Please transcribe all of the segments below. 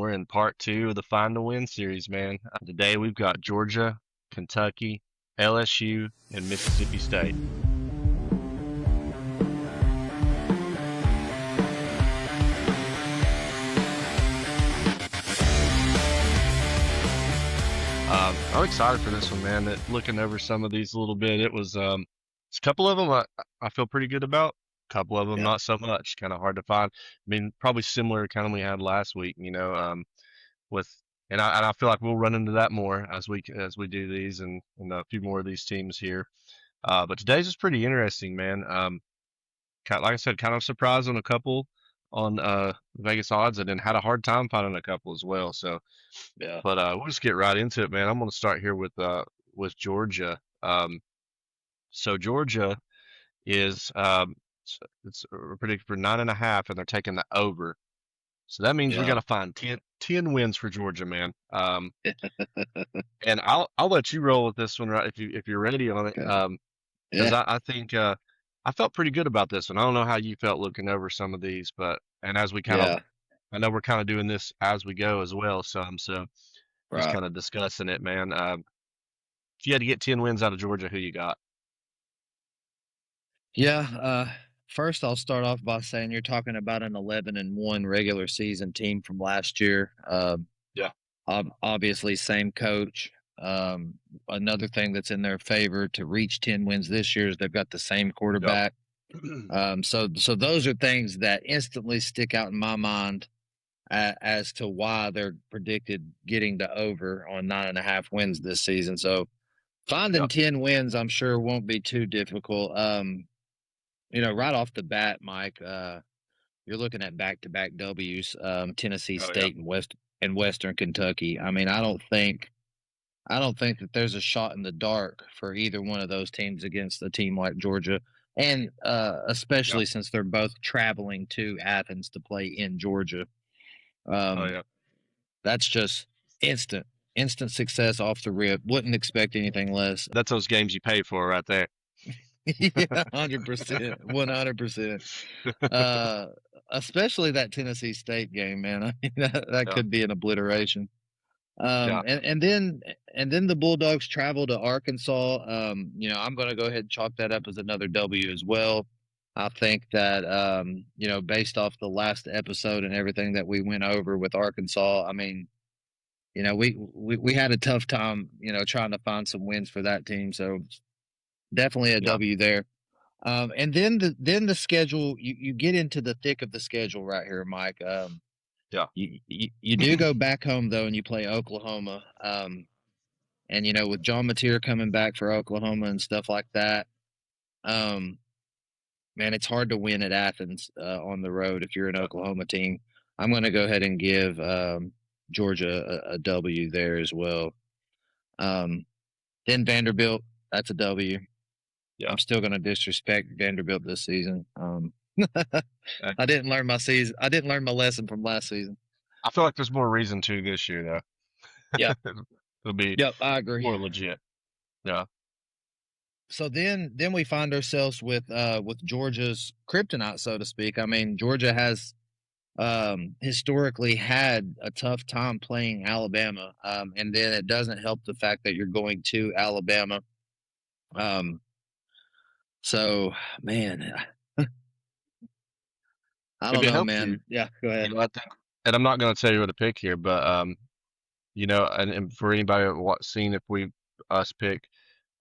we're in part two of the Find a Win series, man. Today we've got Georgia, Kentucky, LSU, and Mississippi State. I'm excited for this one, man. Looking over some of these a little bit, a couple of them I feel pretty good about. A couple of them Yeah. not so much. Kind of hard to find. I mean, probably similar kind of we had last week. With and I feel like we'll run into that more as we do these and a few more of these teams here. But today's is pretty interesting, man. Like I said, kind of surprised on a couple on Vegas odds, and then had a hard time finding a couple as well. So, Yeah. but we'll just get right into it, man. I'm going to start here with Georgia. So Georgia is it's predicted for 9.5, and they're taking the over. So that means we got Yeah. to find 10 wins for Georgia, man. And I'll let you roll with this one, right? If you're ready on it. Okay. Because Yeah. I think I felt pretty good about this one. I don't know how you felt looking over some of these, but and as we kind of, Yeah. I know we're kind of doing this as we go as well, some. So just Right. kind of discussing it, man. If you had to get 10 wins out of Georgia, who you got? Yeah. First, I'll start off by saying you're talking about an 11-1 regular season team from last year. Yeah. Obviously, same coach. Another thing that's in their favor to reach 10 wins this year is they've got the same Yep. quarterback. So those are things that instantly stick out in my mind as to why they're predicted getting to over on 9.5 wins this season. So finding Yep. 10 wins, I'm sure won't be too difficult. Right off the bat, Mike, you're looking at back-to-back W's, Tennessee Oh yeah. State and Western Kentucky. I mean, I don't think that there's a shot in the dark for either one of those teams against a team like Georgia, and Yeah. especially since they're both traveling to Athens to play in Georgia. Oh Um, yeah. that's just instant success off the rip. Wouldn't expect anything less. That's those games you pay for right there. Yeah, 100%, 100%. Uh, Especially that Tennessee State game, man. I mean, that Yeah. could be an obliteration. Yeah. And then the Bulldogs travel to Arkansas. I'm going to go ahead and chalk that up as another W as well. I think that based off the last episode and everything that we went over with Arkansas, I mean, we had a tough time, trying to find some wins for that team. So definitely a Yeah. W there. And then the schedule, you get into the thick of the schedule right here, Mike. Yeah. You do go back home though, and you play Oklahoma. And with John Mateer coming back for Oklahoma and stuff like that, um, man, it's hard to win at Athens on the road if you're an Yeah. Oklahoma team. I'm going to go ahead and give Georgia a W there as well. Um, then Vanderbilt, that's a W. Yeah. I'm still going to disrespect Vanderbilt this season. Uh, I didn't learn my season. I didn't learn my lesson from last season. I feel like there's more reason to this year Yeah. though. It'll be Yep. I agree. more legit. Yeah. So then we find ourselves with Georgia's kryptonite, so to speak. I mean, Georgia has historically had a tough time playing Alabama, and then it doesn't help the fact that you're going to Alabama. Um, so man, I If don't it know, helps you, man. Yeah, go ahead. I think, and I'm not going to tell you what to pick here, but and for anybody seen if we us pick,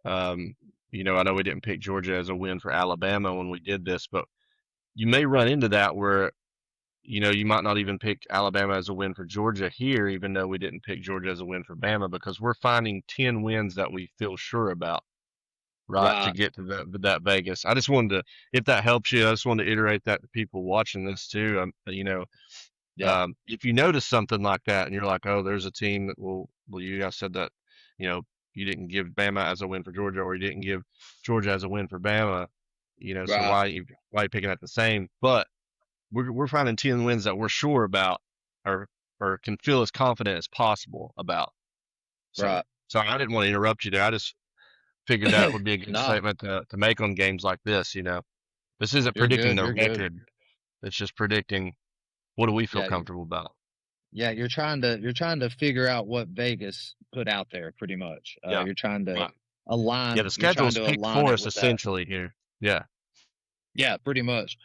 um, I know we didn't pick Georgia as a win for Alabama when we did this, but you may run into that where you might not even pick Alabama as a win for Georgia here, even though we didn't pick Georgia as a win for Bama, because we're finding 10 wins that we feel sure about, right, to Right. get to that Vegas. I just wanted to, if that helps you, I just wanted to iterate that to people watching this too. Yeah. If you notice something like that and you're like, oh, there's a team that well, you guys said that, you know, you didn't give Bama as a win for Georgia, or you didn't give Georgia as a win for Bama, so Right. why you picking at the same? But we're finding 10 wins that we're sure about, or can feel as confident as possible about. So Right. so I didn't want to interrupt you there. I just figured that would be a good No, statement to make on games like this. This isn't you're predicting good. the You're good. record. It's just predicting what do we feel Yeah. comfortable about. Yeah, you're trying to figure out what Vegas put out there pretty much. Yeah. You're trying to Right. Yeah, the you're trying schedule's to picked align for it us with that. essentially here. Yeah. Yeah, pretty much.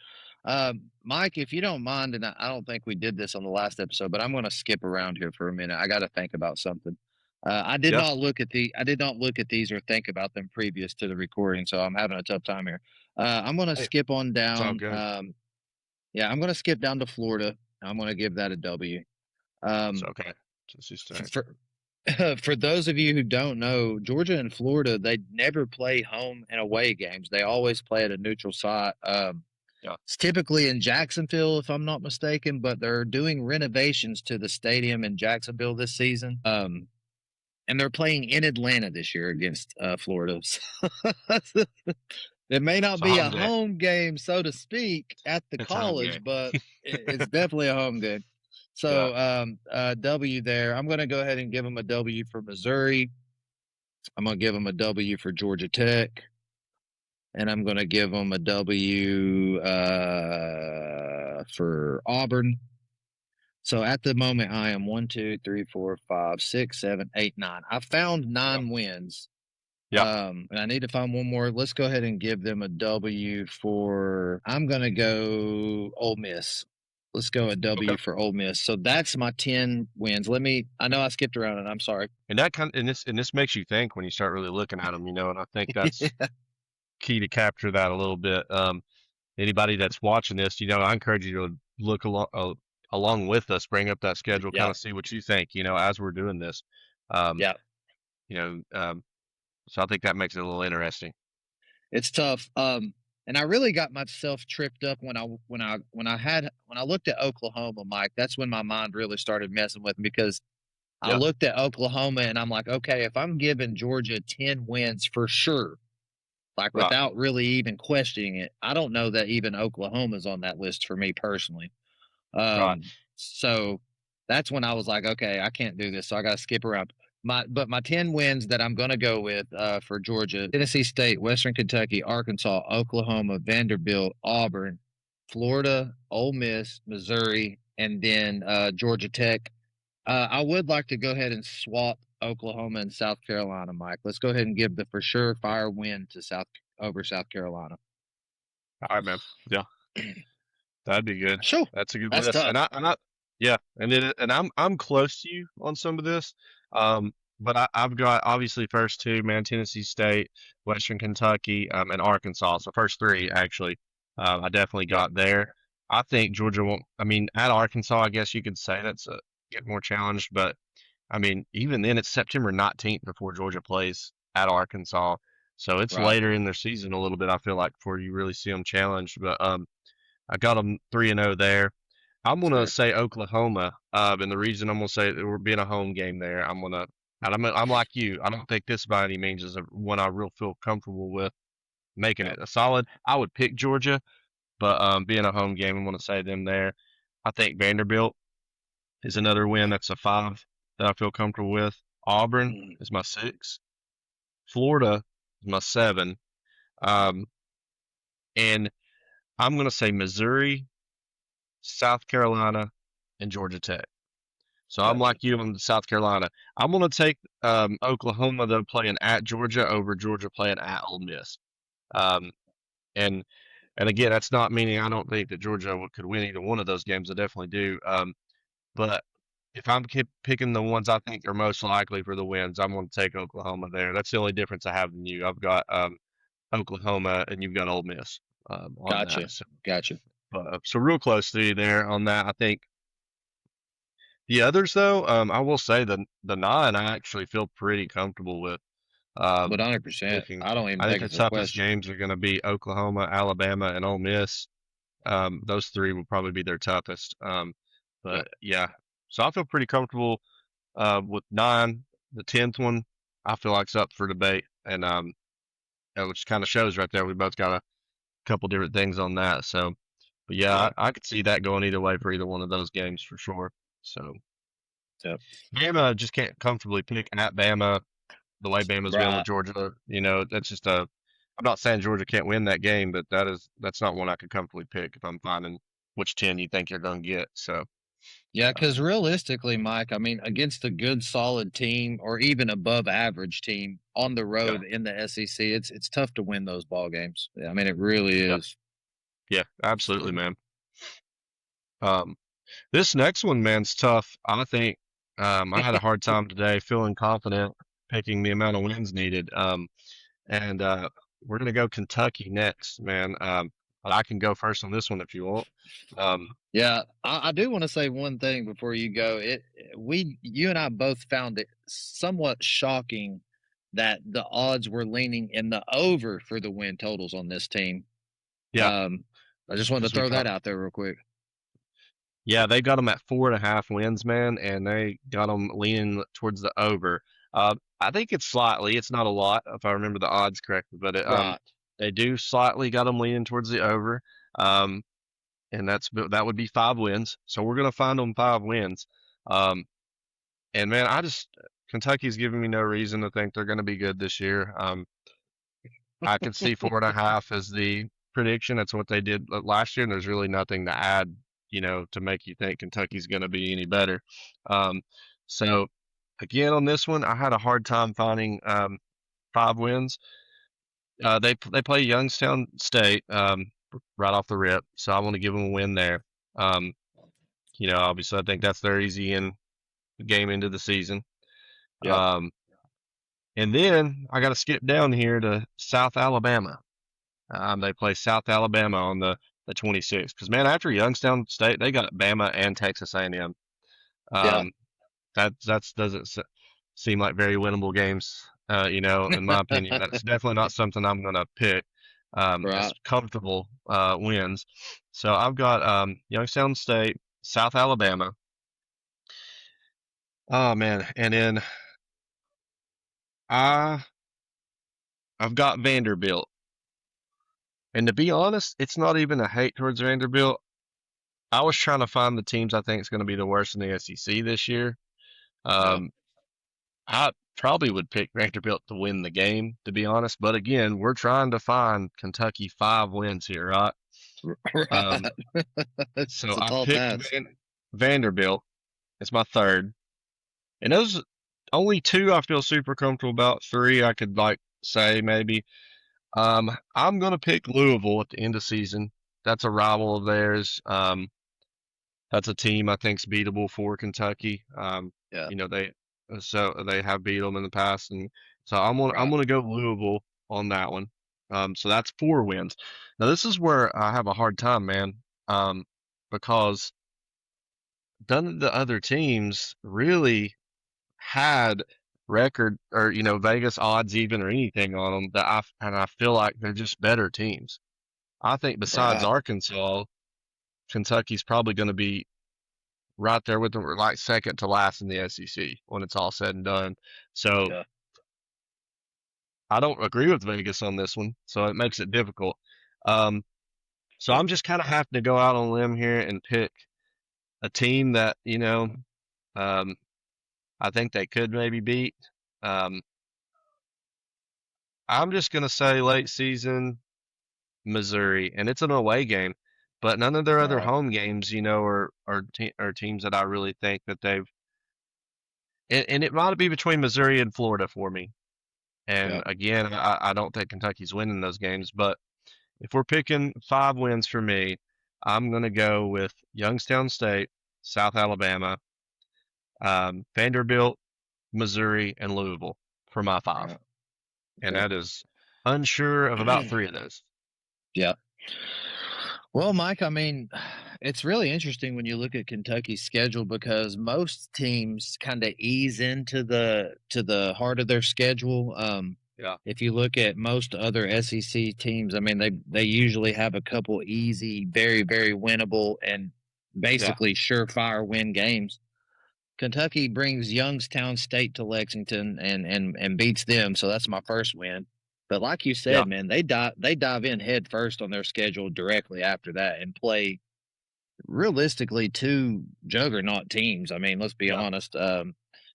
Mike, if you don't mind, and I don't think we did this on the last episode, but I'm going to skip around here for a minute. I got to think about something. Yeah. I did not look at these or think about them previous to the recording, so I'm having a tough time here. I'm going to Hey, skip on it's all down. good. Yeah, I'm going to skip down to Florida. I'm going to give that a W. It's Um, okay. Just stay. for for those of you who don't know, Georgia and Florida, they never play home and away games. They always play at a neutral site. Yeah. It's typically in Jacksonville, if I'm not mistaken, but they're doing renovations to the stadium in Jacksonville this season. And they're playing in Atlanta this year against Florida. So it may not It's a be home a game. home game, so to speak, at the It's a home college, game. but it's definitely a home game. Yeah. So W there. I'm going to go ahead and give them a W for Missouri. I'm going to give them a W for Georgia Tech, and I'm going to give them a W for Auburn. So at the moment, I am 1, 2, 3, 4, 5, 6, 7, 8, 9. I found Yeah. 9 wins. Yeah. And I need to find one more. Let's go ahead and give them a W for. I'm gonna go Ole Miss. Let's go a Okay. W for Ole Miss. So that's my 10 wins. Let me. I know I skipped around, and I'm sorry. And that kind and this makes you think when you start really looking at them, and I think that's Yeah, key to capture that a little bit. Anybody that's watching this, I encourage you to look along with us, bring up that schedule, kind yeah, of see what you think, as we're doing this. Um, yeah. you know, um, so I think that makes it a little interesting. It's tough. And I really got myself tripped up when I looked at Oklahoma, Mike. That's when my mind really started messing with me because I Yeah, looked at Oklahoma and I'm like, okay, if I'm giving Georgia 10 wins for sure, like right, without really even questioning it, I don't know that even Oklahoma's on that list for me personally. right. So that's when I was like, okay, I can't do this, so I got to skip around. My 10 wins that I'm going to go with for Georgia: Tennessee State, Western Kentucky, Arkansas, Oklahoma, Vanderbilt, Auburn, Florida, Ole Miss, Missouri, and then Georgia Tech. I would like to go ahead and swap Oklahoma and South Carolina, Mike. Let's go ahead and give the for sure fire win to South Carolina. All right, man. Yeah, that'd be good. Sure, That's a good that's list. tough. Yeah, and I'm close to you on some of this. But I've got obviously first two, man, Tennessee State, Western Kentucky, and Arkansas. So first three actually, I definitely Yeah, got there. I think Georgia won't. I mean, at Arkansas, I guess you could say that's a get more challenged, but I mean, even then, it's September 19th before Georgia plays at Arkansas. So it's right. later in their season a little bit, I feel like, before you really see them challenged. But I got them 3-0 there. I'm That's gonna fair. say Oklahoma, and the reason I'm gonna say it, we're being a home game there. And I'm like you. I don't think this by any means is one I real feel comfortable with making Yeah. it a solid. I would pick Georgia, but being a home game, I'm gonna say them there. I think Vanderbilt is another win. That's a 5 that I feel comfortable with. Auburn Mm, is my 6. Florida is my 7. Um, and I'm gonna say Missouri, South Carolina, and Georgia Tech. So I'm gotcha. like you on South Carolina. I'm going to take Oklahoma though playing at Georgia over Georgia playing at Ole Miss. Um, and and again, that's not meaning I don't think that Georgia could win either one of those games. I definitely do. But if I'm picking the ones I think are most likely for the wins, I'm going to take Oklahoma there. That's the only difference I have than you. I've got Oklahoma and you've got Ole Miss on Gotcha. that. So, Gotcha. so real close to you there on that. I think the others, though, I will say the 9 I actually feel pretty comfortable with 100%. picking. I don't even I think think the it's a toughest question. games are going to be Oklahoma, Alabama, and Ole Miss. Those three will probably be their toughest. Yeah. But yeah, so I feel pretty comfortable with 9. The 10th one, I feel like it's up for debate, and which kind of shows right there. We both got a couple different things on that. So, but yeah, Yeah. I could see that going either way for either one of those games for sure. So. Yep. Bama just can't comfortably pick at Bama the way Bama's been with Right. Georgia. That's just a. I'm not saying Georgia can't win that game, but that's not one I could comfortably pick if I'm finding which 10 you think you're going to get. So Yeah, because realistically, Mike, I mean, against a good, solid team or even above average team on the Yeah, road in the SEC, it's tough to win those ball games. Yeah, I mean, it really yeah, is. yeah, absolutely, man. Um, this next one, man's tough. I think I had a hard time today feeling confident picking the amount of wins needed. And we're gonna go Kentucky next, man. But I can go first on this one if you want. Um, Yeah, I do want to say one thing before you go. You and I both found it somewhat shocking that the odds were leaning in the over for the win totals on this team. yeah, Um, I just wanted because to we throw that got out there real quick. yeah, they got them at 4.5 wins, man, and they got them leaning towards the over. I think it's slightly, it's not a lot if I remember the odds correctly, but Right. they do slightly got them leaning towards the over. Um, and that would be 5 wins. So we're gonna find them 5 wins. Um, and man, Kentucky's giving me no reason to think they're gonna be good this year. I could see 4.5 as the prediction. That's what they did last year, and there's really nothing to add, to make you think Kentucky's going to be any better. Um, so again, on this one, I had a hard time finding 5 wins. They play Youngstown State right off the rip, so I want to give them a win there. Um, obviously, I think that's their easy in game into the season. Yep. Um, and then I got to skip down here to South Alabama. They play South Alabama on the 26th. Because man, after Youngstown State, they got Bama and Texas A&M. Yeah. Um, that doesn't seem like very winnable games. In my opinion, that's definitely not something I'm gonna pick as Right. comfortable wins. So I've got Youngstown State, South Alabama. Oh man, and then I I've got Vanderbilt. And to be honest, it's not even a hate towards Vanderbilt. I was trying to find the teams I think is going to be the worst in the SEC this year. Yeah. Um, I probably would pick Vanderbilt to win the game, to be honest. But again, we're trying to find Kentucky 5 wins here, right? Right. Um, so It's a I tall picked task. Vanderbilt. It's my third, and those only two I feel super comfortable about. Three I could like say maybe. I'm gonna pick Louisville at the end of season. That's a rival of theirs. That's a team I think's beatable for Kentucky. Yeah. They they have beat them in the past, and so I'm Right. gonna go Louisville on that one. So that's 4 wins. Now this is where I have a hard time, man, because none of the other teams really had record or Vegas odds even or anything on them I feel like they're just better teams. I think besides Right. Arkansas, Kentucky's probably going to be right there with them, like second to last in the SEC when it's all said and done. So Yeah. I don't agree with Vegas on this one, so it makes it difficult. Um, so I'm just kind of having to go out on a limb here and pick a team that um, I think they could maybe beat. Um, I'm just gonna say late season Missouri, and it's an away game, but none of their other Right. home games, are teams that I really think that they've. And it might be between Missouri and Florida for me. And Yeah. again, I don't think Kentucky's winning those games, but if we're picking 5 wins for me, I'm going to go with Youngstown State, South Alabama, Vanderbilt, Missouri, and Louisville for my five. Right. And Okay. that is unsure of about three of those. Yeah. Well, Mike, I mean, it's really interesting when you look at Kentucky's schedule because most teams kind of ease into the heart of their schedule. Yeah, If you look at most other SEC teams, I mean, they usually have a couple easy, very winnable, and yeah, basically surefire win games. Kentucky brings Youngstown State to Lexington and beats them, so that's my first win. But like you yeah, said, man, they dive in head first on their schedule directly after that and play realistically two juggernaut teams. I mean, let's be yeah, honest.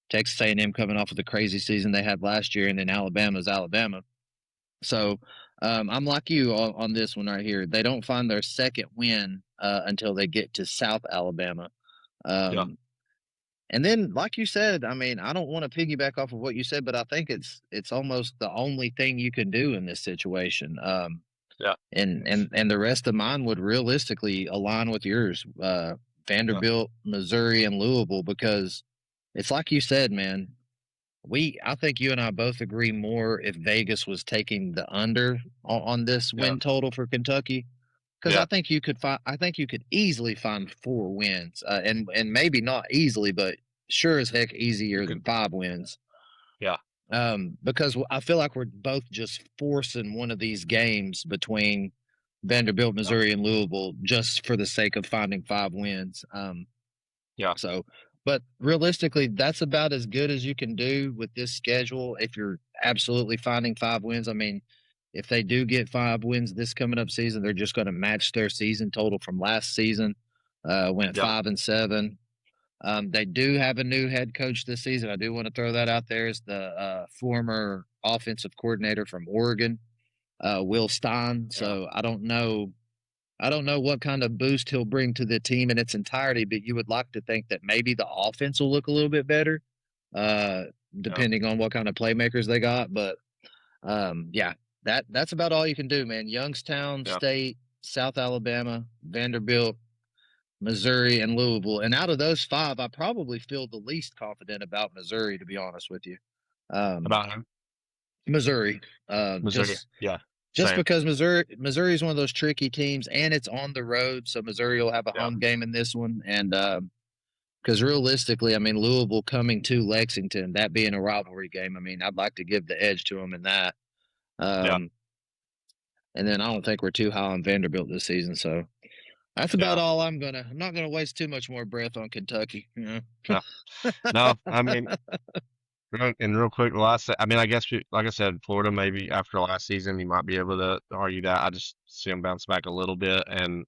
Texas A&M coming off of the crazy season they had last year, and then Alabama's Alabama. So I'm like you on this one right here. They don't find their second win until they get to South Alabama. Yeah. And then, like you said, I mean, I don't want to piggyback off of what you said, but I think it's almost the only thing you can do in this situation. Yeah. And the rest of mine would realistically align with yours, Yeah. Vanderbilt, Missouri, and Louisville, because it's like you said, man. I think you and I both agree more if Vegas was taking the under on this Yeah. win total for Kentucky, because Yeah. I think you could easily find 4 wins, and maybe not easily, but sure as heck You easier than could. 5 wins. Yeah. Because I feel like we're both just forcing one of these games between Vanderbilt, Yeah. Missouri, and Louisville just for the sake of finding 5 wins. Yeah. So, but realistically, that's about as good as you can do with this schedule if you're absolutely finding 5 wins. I mean, if they do get 5 wins this coming up season, they're just going to match their season total from last season. Went Yeah. 5-7. They do have a new head coach this season. I do want to throw that out there as the former offensive coordinator from Oregon, Will Stein. Yeah. So I don't know what kind of boost he'll bring to the team in its entirety, but you would like to think that maybe the offense will look a little bit better, uh, Yeah. depending on what kind of playmakers they got. But yeah, that's about all you can do, man. Youngstown Yeah. State, South Alabama, Vanderbilt, Missouri, and Louisville. And out of those five, I probably feel the least confident about Missouri, to be honest with you. Um, About him. Missouri, Missouri. Yeah. just Same. because Missouri is one of those tricky teams, and it's on the road, so Missouri will have a Yeah. home game in this one. And because realistically, I mean Louisville coming to Lexington, that being a rivalry game, I mean I'd like to give the edge to them in that. Yeah. Um, and then I don't think we're too high on Vanderbilt this season, so that's about Yeah. all I'm not gonna waste too much more breath on Kentucky. You No. No. I mean, real quick, I mean, I guess, like I said, Florida, maybe after last season, you might be able to argue that. I just see them bounce back a little bit, and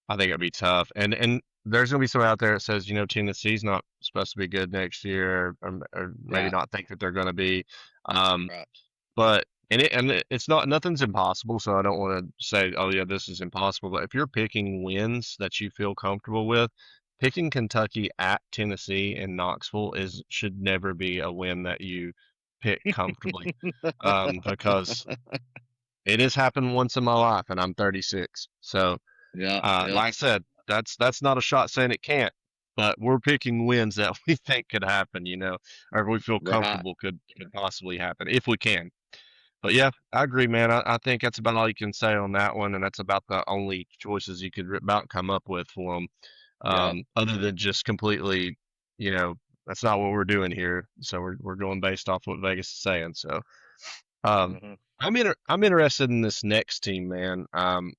I think it'd be tough. And there's gonna be someone out there that says, Tennessee's not supposed to be good next year, or maybe Right, not think that they're gonna be. Um, right. but it's not nothing's impossible. So I don't want to say, oh yeah, this is impossible. But if you're picking wins that you feel comfortable with, picking Kentucky at Tennessee and Knoxville is should never be a win that you pick comfortably, because it has happened once in my life, and I'm 36. So, Yeah, yeah. like I said, that's not a shot saying it can't, but we're picking wins that we think could happen, or we feel Right. comfortable could possibly happen if we can. But yeah, I agree, man. I think that's about all you can say on that one, and that's about the only choices you could about come up with for them, Yeah. other than just completely, that's not what we're doing here. So we're going based off what Vegas is saying. So um, Mhm. I'm interested in this next team, man.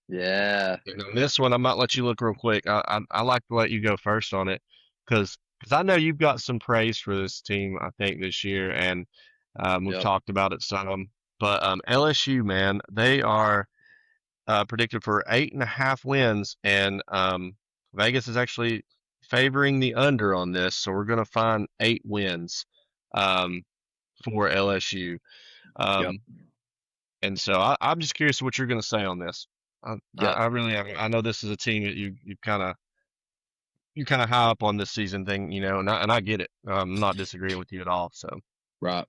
Yeah. This one I might let you look real quick. I like to let you go first on it because I know you've got some praise for this team. I think this year, and we've Yep. talked about it some. But LSU, man, they are predicted for 8.5 wins, and Vegas is actually favoring the under on this. So we're going to find 8 wins um, for LSU. Yep. Um, and so I'm just curious what you're going to say on this. Yep. I really am. I know this is a team that you kind of high up on this season thing, and I get it. I'm not disagreeing with you at all. So Right.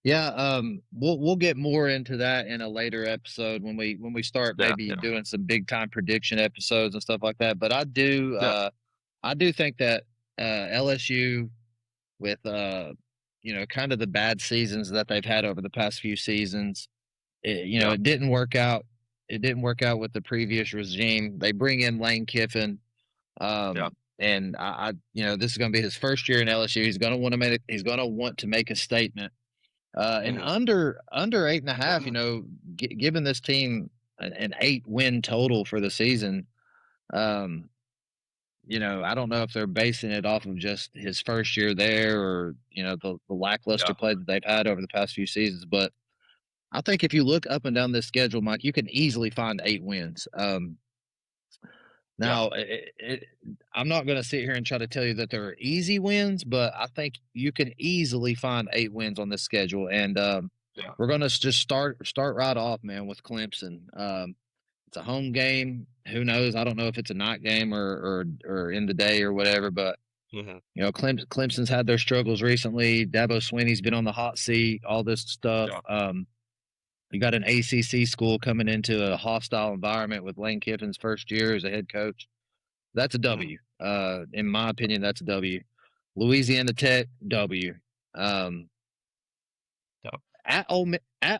Yeah, we'll get more into that in a later episode when we start yeah, maybe yeah, doing some big time prediction episodes and stuff like that. But yeah, I do think that LSU with kind of the bad seasons that they've had over the past few seasons, yeah, it didn't work out. It didn't work out with the previous regime. They bring in Lane Kiffin. yeah, And this is going to be his first year in LSU. He's going to want to make a statement. And hmm, under 8.5, given this team an 8 win total for the season, um, I don't know if they're basing it off of just his first year there or the lackluster yeah, play that they've had over the past few seasons. But I think if you look up and down this schedule, Mike, you can easily find 8 wins. yeah, Now, I'm not going to sit here and try to tell you that there are easy wins, but I think you can easily find 8 wins on this schedule. And we're going to just start right off, man, with Clemson. It's a home game. who knows? I don't know if it's a night game or in the day or whatever, but Hmm. Clemson's had their struggles recently. Dabo Swinney's been on the hot seat, all this stuff. Yeah. You got an ACC school coming into a hostile environment with Lane Kiffin's first year as a head coach. That's a Hmm. W. In my opinion, that's a W. Louisiana Tech, W. Um, Yeah. at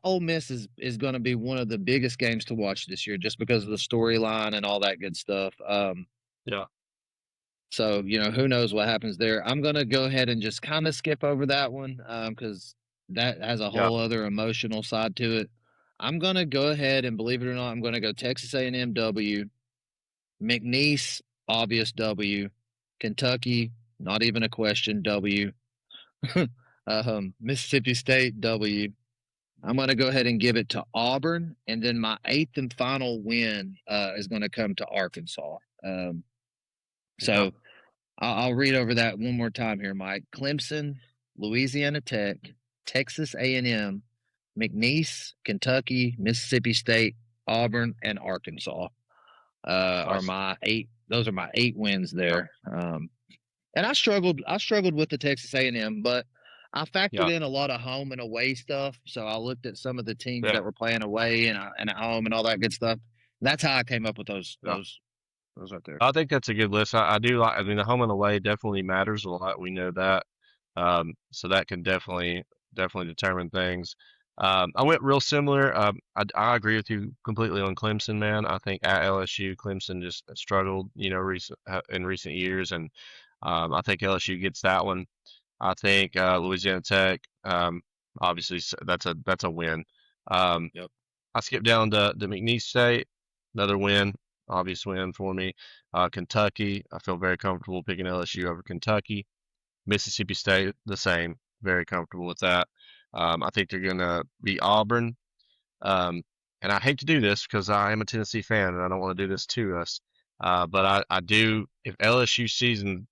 Ole Miss is going to be one of the biggest games to watch this year, just because of the storyline and all that good stuff. Yeah. So who knows what happens there. I'm going to go ahead and just kind of skip over that one because that has a Yeah. whole other emotional side to it. I'm going to go ahead and believe it or not, I'm going to go Texas A&M W, McNeese obvious W, Kentucky not even a question W, Mississippi State W. I'm going to go ahead and give it to Auburn, and then my eighth and final win is going to come to Arkansas. Yeah. So I'll read over that one more time here, Mike. Clemson, Louisiana Tech, Texas A&M, McNeese, Kentucky, Mississippi State, Auburn, and Arkansas are Nice. my eight. Those are my eight wins Yeah. there. And I struggled. I struggled with the Texas A&M, but I factored Yeah. in a lot of home and away stuff. So I looked at some of the teams Yeah. that were playing away and at home and all that good stuff. That's how I came up with those Yeah. those those right there. I think that's a good list. I do like. I mean, the home and away definitely matters a lot. We know that. So that can definitely determine things. I went real similar. I agree with you completely on Clemson, man. I think at LSU, Clemson just struggled, in recent years, and I think LSU gets that one. I think Louisiana Tech, obviously, that's a win. Um, Yep. I skipped down to McNeese State, another win, obvious win for me. Kentucky, I feel very comfortable picking LSU over Kentucky. Mississippi State, the same. Very comfortable with that. I think they're going to beat Auburn. Um, and I hate to do this because I am a Tennessee fan and I don't want to do this to us. But I do, if LSU season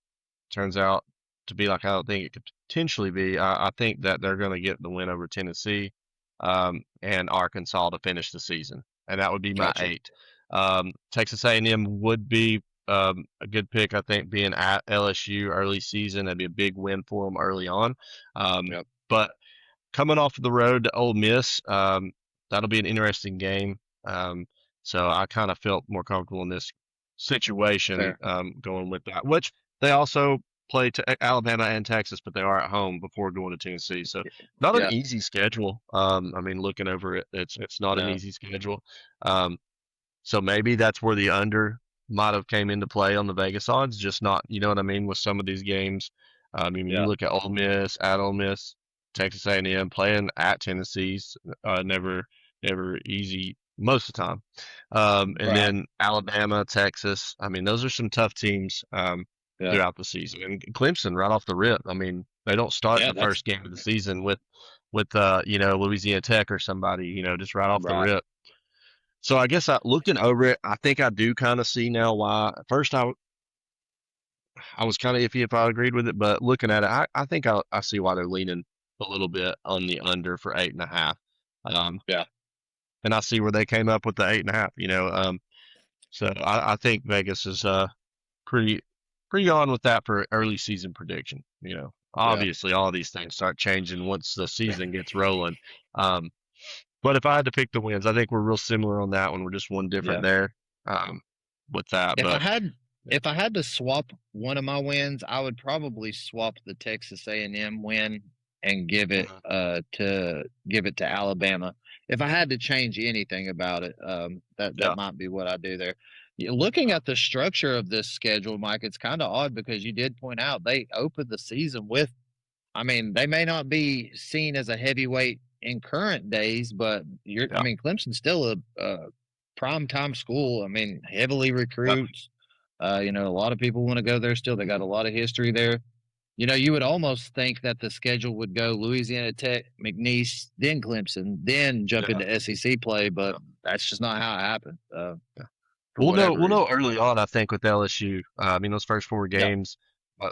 turns out to be like I don't think it could potentially be, I think that they're going to get the win over Tennessee and Arkansas to finish the season, and that would be my Gotcha. eight. Texas A&M would be a good pick, I think, being at LSU early season. That'd be a big win for them early on. Yep. But coming off the road to Ole Miss, that'll be an interesting game. So I kind of felt more comfortable in this situation Fair. going with that, which they also play to Alabama and Texas, but they are at home before going to Tennessee. So not an Yeah. easy schedule. I mean, looking over it, it's not an No. easy schedule. Um, so maybe that's where the under might have came into play on the Vegas odds, just not, you know what I mean, with some of these games. I mean, you Yeah. look at Ole Miss, Texas A&M playing at Tennessee's never easy most of the time. And Right. then Alabama, Texas. I mean, those are some tough teams Yeah. throughout the season. And Clemson right off the rip. I mean, they don't start Yeah. the That's first game of the season with Louisiana Tech or somebody, just right off the right. rip. So I guess looking over it, I think I do kind of see now why. At first, I was kind of iffy if I agreed with it, but looking at it, I think I see why they're leaning a little bit on the under for 8.5. Um, Yeah. and I see where they came up with the 8.5. So I think Vegas is pretty pretty on with that for early season prediction. Yeah. Obviously all these things start changing once the season gets rolling. Um, but if I had to pick the wins, I think we're real similar on that one. We're just one different Yeah. there with that. If I But had yeah. if I had to swap one of my wins, I would probably swap the Texas A&M win and Mhm. give it to Alabama. If I had to change anything about it, that Yeah. might be what I do there. Looking at the structure of this schedule, Mike, it's kind of odd because you did point out they opened the season with. I mean, they may not be seen as a heavyweight in current days, but I Yeah. mean, Clemson's still a prime time school. I mean, heavily Yeah. recruits. A lot of people want to go there still. They got a lot of history there. You would almost think that the schedule would go Louisiana Tech, McNeese, then Clemson, then jump Yeah. into SEC play, but Yeah. that's just not how it happened Yeah. for We'll know whatever we'll know reason. early on, I think, with LSU. I mean, those first four Yep. games,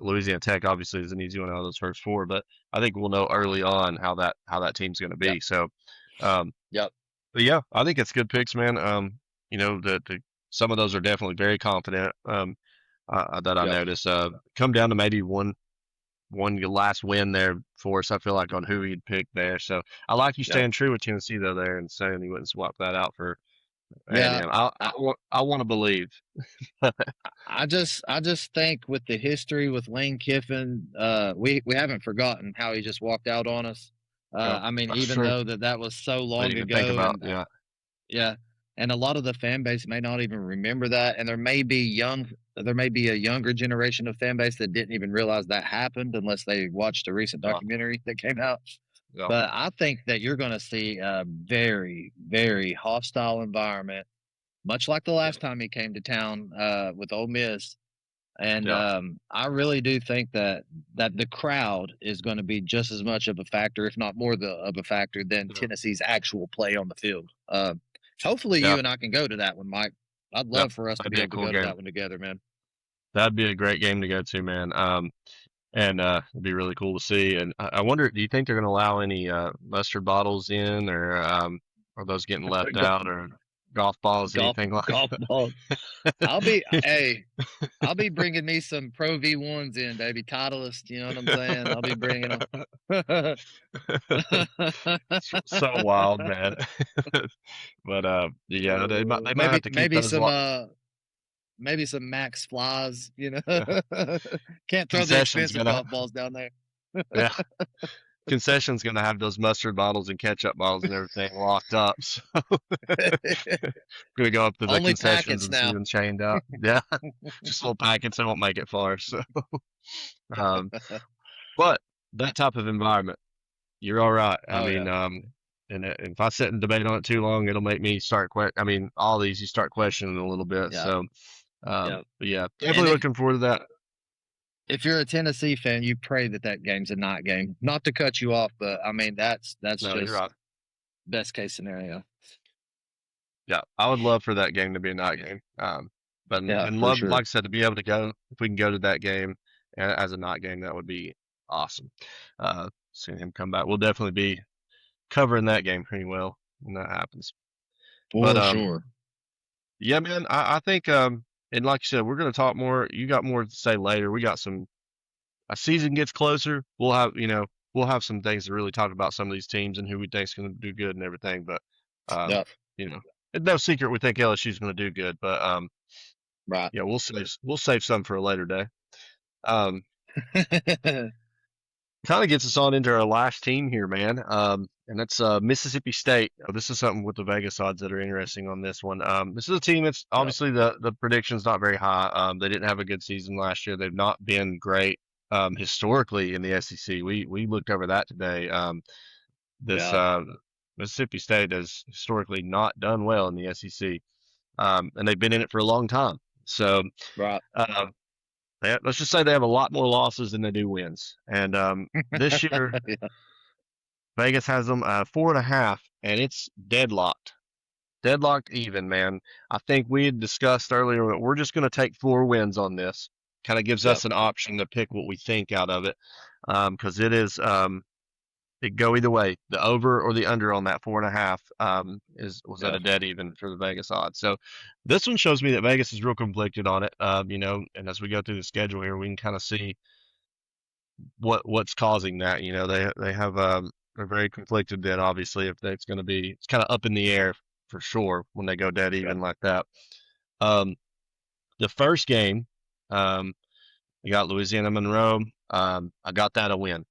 Louisiana Tech obviously is an easy one out of those first four, but I think we'll know early on how that team's going to Yep. be. So, um, Yep. but yeah, I think it's good picks, man. The some of those are definitely very confident. That I Yep. noticed. Come down to maybe one last win there for us. I feel like on who he'd pick there. So I like you Yep. staying true with Tennessee though there and saying you wouldn't swap that out for Yeah. A&M. I, I want to believe. I just think with the history with Lane Kiffin, we haven't forgotten how he just walked out on us. Yeah, I mean, that's even true. though that was so I didn't long even think ago, about and yeah. yeah, and a lot of the fan base may not even remember that, and there may be a younger generation of fan base that didn't even realize that happened unless they watched a recent Yeah, documentary that came out. yeah, But I think that you're going to see a very, very hostile environment, much like the yeah, last time he came to town with Ole Miss. And yeah, I really do think that the crowd is going to be just as much of a factor, if not more of a factor, than yeah. Tennessee's actual play on the field. Hopefully, Yeah, you and I can go to that one, Mike. I'd yeah. love for us to That'd be be a able to cool go to game. that one together, man. That'd be a great game to go to, man. And it'd be really cool to see. And I wonder, do you think they're going to allow any mustard bottles in, or are those getting left Go- out, or golf balls, golf, anything like golf ball. Hey, I'll be bringing me some Pro V1s in, baby. Titleist, you know what I'm saying? I'll be bringing them. So wild, man. But yeah, they might have maybe to keep maybe those some locked. maybe some Max flies, you know. Yeah. Can't throw the Concession's expensive gonna, golf balls down there. yeah, concession's gonna have those mustard bottles and ketchup bottles and everything locked up. So gonna go up to the Only concessions packets and see now. them chained up. Yeah, just little packets. They won't make it far. So, um, but that type of environment, you're all right. I Oh mean, yeah. and if I sit and debate on it too long, it'll make me start I mean, all these you start questioning a little bit. Yeah. So, Yeah. but yeah, And definitely looking forward to that. if you're a Tennessee fan, you pray that game's a night game. Not to cut you off, but I mean that's No, you're just right. best case scenario. Yeah, I would love for that game to be a night game. But Yeah, and for love, sure. like I said, to be able to go if we can go to that game as a night game, that would be awesome. Seeing him come back, we'll definitely be covering that game pretty well when that happens. But For sure. yeah, man, I think and like you said, we're gonna talk more. You got more to say later. We got some. A season gets closer, we'll have some things to really talk about some of these teams and who we think's gonna do good and everything. But um, Yeah. you know, it's no secret we think LSU's gonna do good. But Right. yeah, we'll save some for a later day. Um, Kind of gets us on into our last team here, man. And that's Mississippi State. This is something with the Vegas odds that are interesting on this one. This is a team that's Yeah. obviously the prediction's not very high. They didn't have a good season last year. They've not been great historically in the SEC. We looked over that today. This Yeah. Mississippi State has historically not done well in the SEC, and they've been in it for a long time. So Right. uh, let's just say they have a lot more losses than they do wins. And this year, Yeah. Vegas has them 4.5, and it's deadlocked even, man. I think we had discussed earlier that we're just going to take 4 wins on this. Kind of gives Yep. us an option to pick what we think out of it, because it is it go either way. The over or the under on that 4.5 is was at Yeah. a dead even for the Vegas odds. So this one shows me that Vegas is real conflicted on it. And as we go through the schedule here, we can kind of see what's causing that. They have they're very conflicted. Then obviously, if it's going to be, it's kind of up in the air for sure when they go dead Yep. even like that. Um, the first game, we got Louisiana Monroe. I got that a win.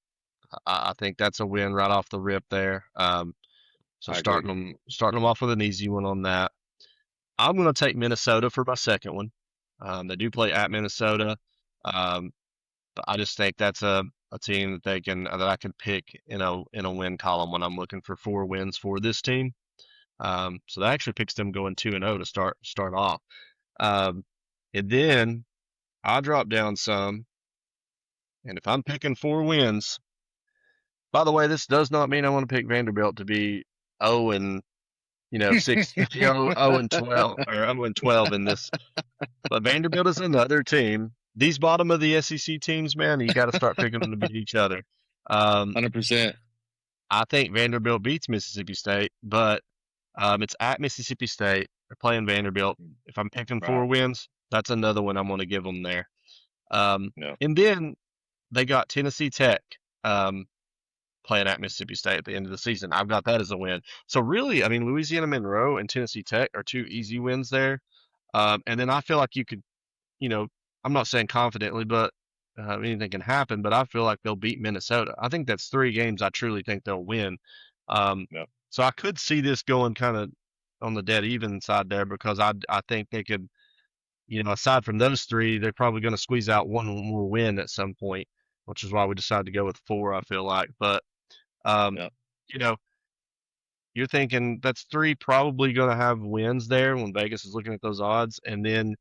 I think that's a win right off the rip there. So I agree. starting them off with an easy one on that. I'm going to take Minnesota for my second one. They do play at Minnesota, um, but I just think that's a team that I can pick in a win column when I'm looking for 4 wins for this team. So that actually picks them going 2-0 to start off. Um, and then I drop down some, and if I'm picking 4 wins, by the way, this does not mean I want to pick Vanderbilt to be 0 and 6, 0, 0 and 12 or 0 and 12 in this. But Vanderbilt is another team. These bottom of the SEC teams, man, you got to start picking them to beat each other. Um, 100%. I think Vanderbilt beats Mississippi State, but It's at Mississippi State. They're playing Vanderbilt. If I'm picking four Right. wins, that's another one I'm going to give them there. Yeah. And then they got Tennessee Tech um, playing at Mississippi State at the end of the season. I've got that as a win. So really, I mean, Louisiana Monroe and Tennessee Tech are two easy wins there. And then I feel like you could, you know, I'm not saying confidently, but anything can happen. But I feel like they'll beat Minnesota. I think that's three games I truly think they'll win. Um, Yeah. so I could see this going kind of on the dead even side there because I think they could, aside from those three, they're probably going to squeeze out one more win at some point, which is why we decided to go with four. I feel like, but um, Yeah. you know, you're thinking that's three probably going to have wins there when Vegas is looking at those odds, and then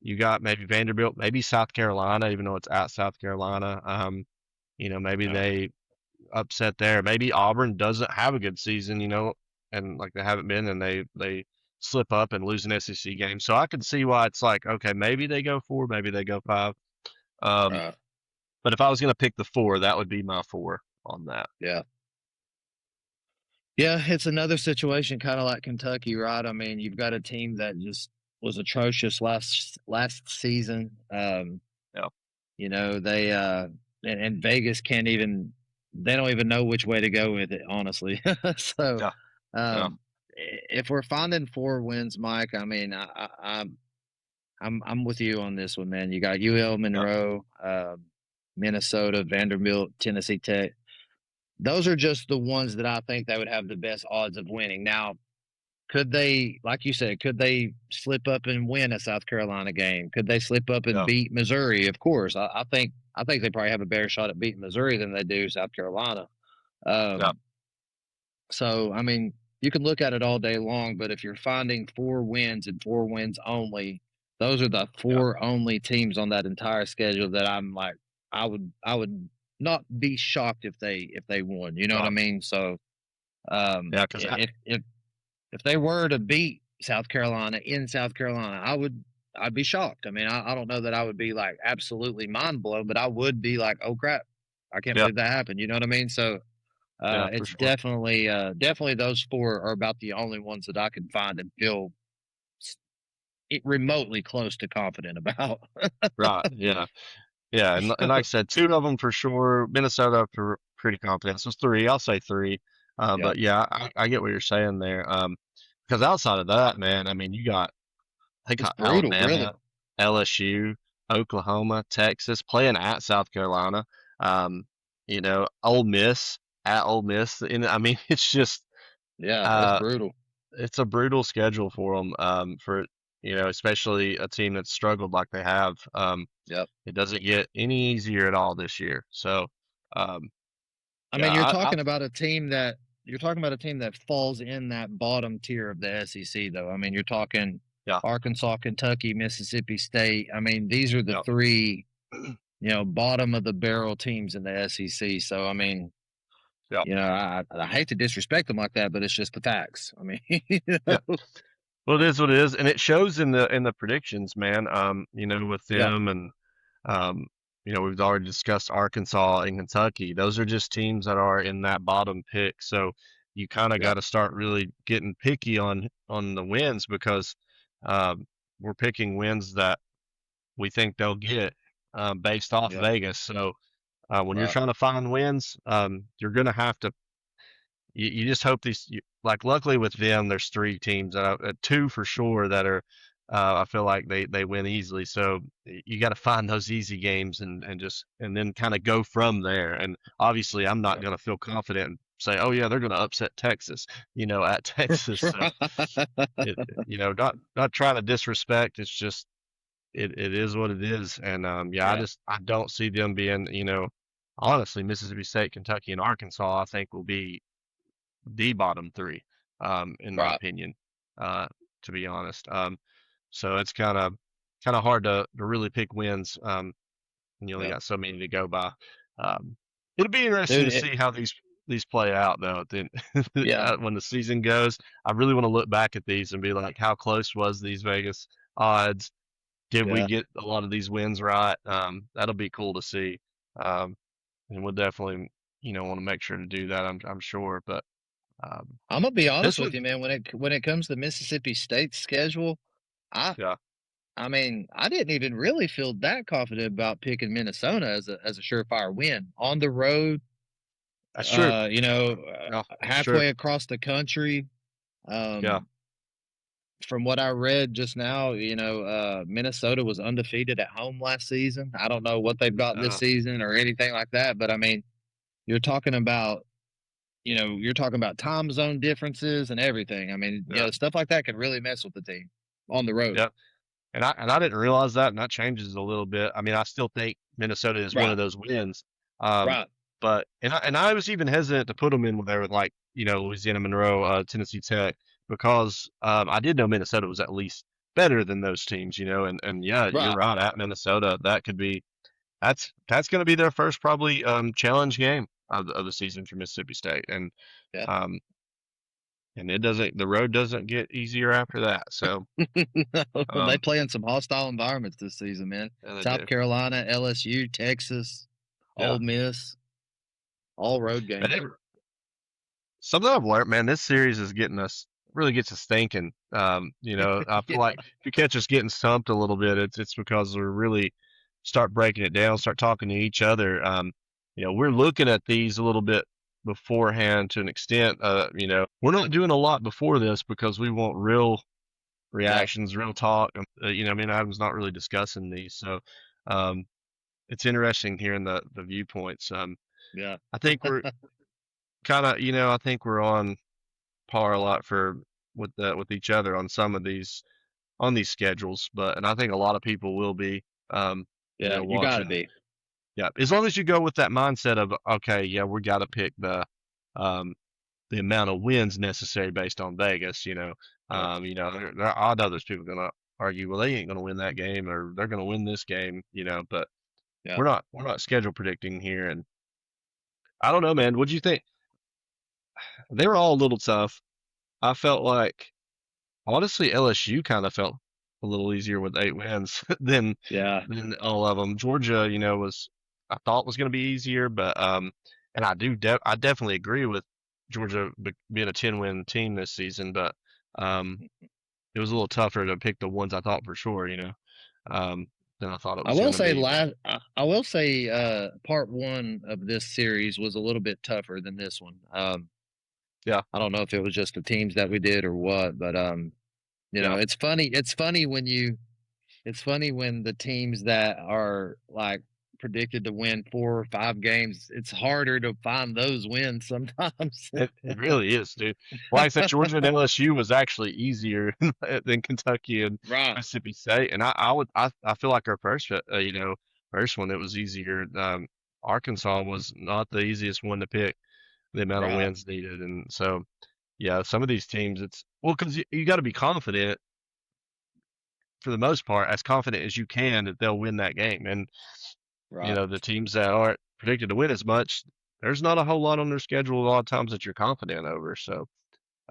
you got maybe Vanderbilt, maybe South Carolina, even though it's at South Carolina. Maybe Yeah. they upset there. Maybe Auburn doesn't have a good season, and like they haven't been, and they slip up and lose an SEC game. So I can see why it's like, okay, maybe they go four, maybe they go five. Um, Right. but if I was going to pick the four, that would be my four on that. Yeah. Yeah, it's another situation kind of like Kentucky, right? I mean, you've got a team that just was atrocious last season. Yeah, They and Vegas can't even they don't even know which way to go with it, honestly. So, yeah, yeah, um, if we're finding four wins, Mike, I mean, I'm with you on this one, man. You got UL yeah, Monroe, Minnesota, Vanderbilt, Tennessee Tech. Those are just the ones that I think they would have the best odds of winning. Now, could they, like you said, could they slip up and win a South Carolina game? Could they slip up and yeah, beat Missouri? Of course, I think they probably have a better shot at beating Missouri than they do South Carolina. yeah, Um, so I mean, you can look at it all day long, but if you're finding four wins and four wins only, those are the yeah, four only teams on that entire schedule that I'm like, I would not be shocked if they won. You know what I right. mean? So Yeah, because if they were to beat South Carolina in South Carolina, I'd be shocked. I mean, I don't know that I would be like absolutely mind blown, but I would be like, oh crap, I can't yeah, believe that happened. You know what I mean? So yeah, for it's sure. definitely those four are about the only ones that I can find and feel remotely close to confident about. Right. Yeah. Yeah, and like I said, two of them for sure. Minnesota for pretty confident. So three. I'll say three. Yeah, But yeah, I get what you're saying there. Because outside of that, man, I mean, I think it's brutal, Alabama, really. LSU, Oklahoma, Texas playing at South Carolina. Um, Ole Miss at Ole Miss. And I mean, it's just Yeah, it's uh, brutal. it's a brutal schedule for them. Especially a team that's struggled like they have. Yep. It doesn't get any easier at all this year. So, um, I yeah, mean, you're talking about a team that falls in that bottom tier of the SEC, though. I mean, you're talking yeah, Arkansas, Kentucky, Mississippi State. I mean, these are the yeah, three, bottom of the barrel teams in the SEC. So, I mean, yeah, I hate to disrespect them like that, but it's just the facts. I mean, yeah. Well, it is what it is, and it shows in the predictions, man. With yeah, them and um, we've already discussed Arkansas and Kentucky. Those are just teams that are in that bottom pick. So you kind of yeah, got to start really getting picky on the wins because um, we're picking wins that we think they'll get based off yeah, Vegas. So when you're right, trying to find wins, you're going to have to. You just hope like luckily with them, there's three teams, two for sure that are. I feel like they win easily. So you got to find those easy games and then kind of go from there. And obviously, I'm not yeah. going to feel confident and say, oh yeah, they're going to upset Texas, at Texas. So not trying to disrespect. It's just it is what it is. And yeah, Yeah, I don't see them being, honestly, Mississippi State, Kentucky, and Arkansas, I think will be the bottom three, in my right, opinion, uh, to be honest. So it's kind of hard to really pick wins, and you only yeah, got so many to go by. Um, it'll be interesting dude. to see how these play out though. Then Yeah, when the season goes, I really want to look back at these and be like, how close was these Vegas odds? Did we yeah. get a lot of these wins right? That'll be cool to see. Um, and we'll definitely, want to make sure to do that. I'm sure, but. I'm gonna be honest This with one, you, man. When it comes to Mississippi State's schedule, I yeah, I mean, I didn't even really feel that confident about picking Minnesota as a surefire win on the road. that's true. Yeah, that's true. Halfway across the country. Yeah, Um, from what I read just now, Minnesota was undefeated at home last season. I don't know what they've got this uh, season or anything like that, but I mean, you're talking about you're talking about time zone differences and everything. I mean, yeah, stuff like that can really mess with the team on the road. yeah. And I didn't realize that, and that changes a little bit. I mean, I still think Minnesota is one Right, of those wins. Um, right, but and I was even hesitant to put them in there with like Louisiana Monroe, Tennessee Tech, because I did know Minnesota was at least better than those teams, and yeah, you're right. right. At Minnesota, that's going to be their first probably challenge game of the season for Mississippi State, Yeah. um, and the road doesn't get easier after that. So They um, play in some hostile environments this season, man. yeah, they South do. Carolina, LSU, Texas, Yeah. Ole Miss, all road But games. something I've learned, man, this series is really gets us thinking. I feel Yeah, like if you catch us getting stumped a little bit, it's because we're really start breaking it down, start talking to each other. We're looking at these a little bit beforehand to an extent. We're not doing a lot before this because we want real yeah, reactions, real talk. Me and Adam's not really discussing these, so um, it's interesting hearing the viewpoints. yeah, I think we're I think we're on par a lot for with each other on some of these on these schedules, and I think a lot of people will be yeah. You got to watching. be. Yeah, as long as you go with that mindset of okay, yeah, we got to pick um the amount of wins necessary based on Vegas. Yeah, I know there's people gonna argue, well, they ain't gonna win that game or they're gonna win this game, but yeah. we're not schedule predicting here, and I don't know, man. What'd you think? They were all a little tough. I felt like honestly, LSU kind of felt a little easier with 8 wins Yeah. than all of them. Georgia, I thought was going to be easier, but and I definitely agree with Georgia being a 10-win team this season, but um, it was a little tougher to pick the ones I thought for sure, um, than I thought it I was will going to say be. But last I will say part one of this series was a little bit tougher than this one. yeah, I don't know if it was just the teams that we did or what, but yeah, it's funny when the teams that are like predicted to win 4 or 5 games, it's harder to find those wins sometimes. it really is, dude. Well, like I said, Georgia and LSU was actually easier than Kentucky and Right, Mississippi State, and I feel like our first one it was easier. Arkansas was not the easiest one to pick, the amount of right, wins needed, and so yeah, some of these teams it's well because you got to be confident for the most part, as confident as you can that they'll win that game, and right. the teams that aren't predicted to win as much, there's not a whole lot on their schedule a lot of times that you're confident over, so.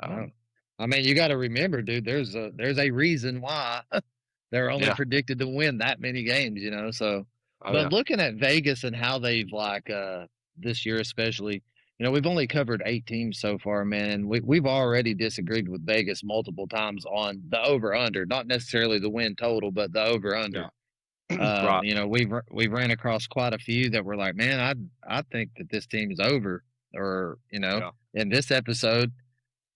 No. Um, I mean, you got to remember, dude, there's a reason why they're only yeah. predicted to win that many games. So, Oh but yeah. looking at Vegas and how they've like this year especially, we've only covered 8 teams so far, man, and we've already disagreed with Vegas multiple times on the over under, not necessarily the win total, but the over under. Yeah. Right. We've ran across quite a few that were like, man, I think that this team is over, or Yeah. in this episode.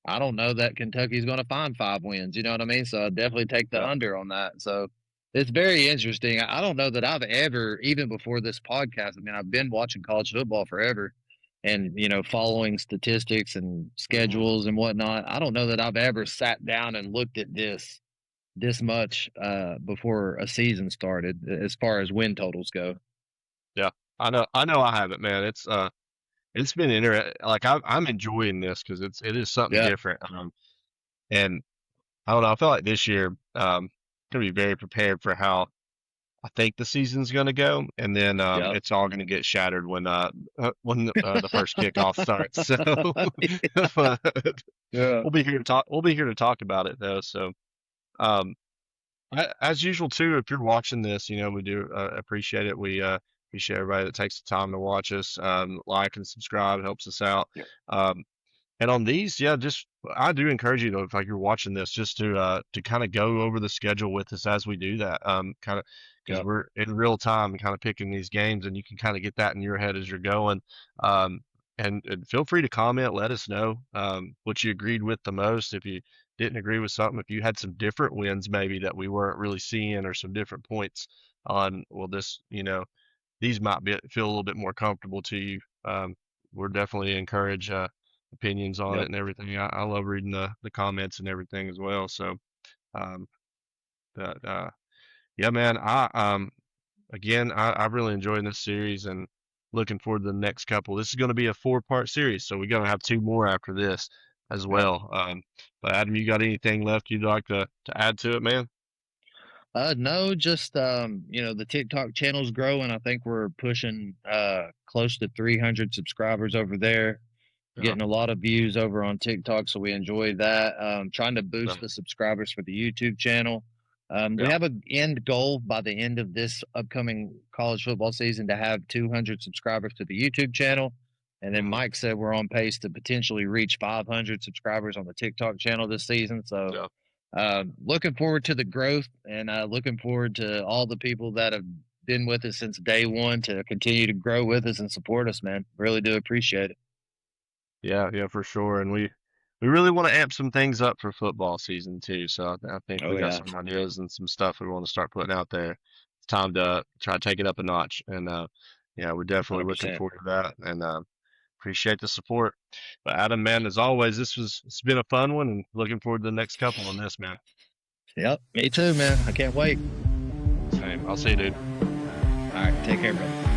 I don't know that Kentucky's going to find 5 wins. You know what I mean? So I definitely take the Yeah. under on that. So it's very interesting. I don't know that I've ever, even before this podcast, I mean, I've been watching college football forever and, following statistics and Hmm. schedules and whatnot. I don't know that I've ever sat down and looked at this much before a season started as far as win totals go. Yeah. I know I have it, man. It's been interesting. Like I'm enjoying this because it is something Yeah. different. And I don't know. I feel like this year, gonna be very prepared for how I think the season's gonna go, and then Yeah. it's all gonna get shattered when the first kickoff starts. So, but Yeah. we'll be here to talk. We'll be here to talk about it though. So, um, as usual too, if you're watching this, we do appreciate it. We appreciate everybody that takes the time to watch us. Like and subscribe, it helps us out. Um, And on these, yeah, just I do encourage you though, if like you're watching this, just to kind of go over the schedule with us as we do that. Kind of because Yep. we're in real time kind of picking these games, and you can kind of get that in your head as you're going. Um, and feel free to comment, let us know what you agreed with the most. If you didn't agree with something, if you had some different wins maybe that we weren't really seeing, or some different points on, well, this, these might feel a little bit more comfortable to you. We're definitely encourage opinions on it Yep. and everything. I love reading the comments and everything as well. So, um, but yeah, man, I really enjoyed this series and looking forward to the next couple. This is going to be a four-part series, so we're going to have two more after this as Yep. well. But Adam, you got anything left you'd like to add to it, man? No, just the TikTok channel's growing. I think we're pushing close to 300 subscribers over there. Yeah, Getting a lot of views over on TikTok, so we enjoy that. Trying to yeah, boost the subscribers for the YouTube channel. We yeah, have an end goal by the end of this upcoming college football season to have 200 subscribers to the YouTube channel. And then mhm, Mike said we're on pace to potentially reach 500 subscribers on the TikTok channel this season. So yeah. looking forward to the growth and looking forward to all the people that have been with us since day one to continue to grow with us and support us, man. Really do appreciate it. Yeah, yeah, for sure. And we really want to amp some things up for football season too. So I think Oh, we got yeah. some ideas and some stuff we want to start putting out there. It's time to try to take it up a notch. And yeah, we're definitely looking 100%. forward to that. And appreciate the support. But Adam, man, as always, it's been a fun one, and looking forward to the next couple on this, man. Yep. Me too, man. I can't wait. Same. I'll see you, dude. All right. Take care, brother.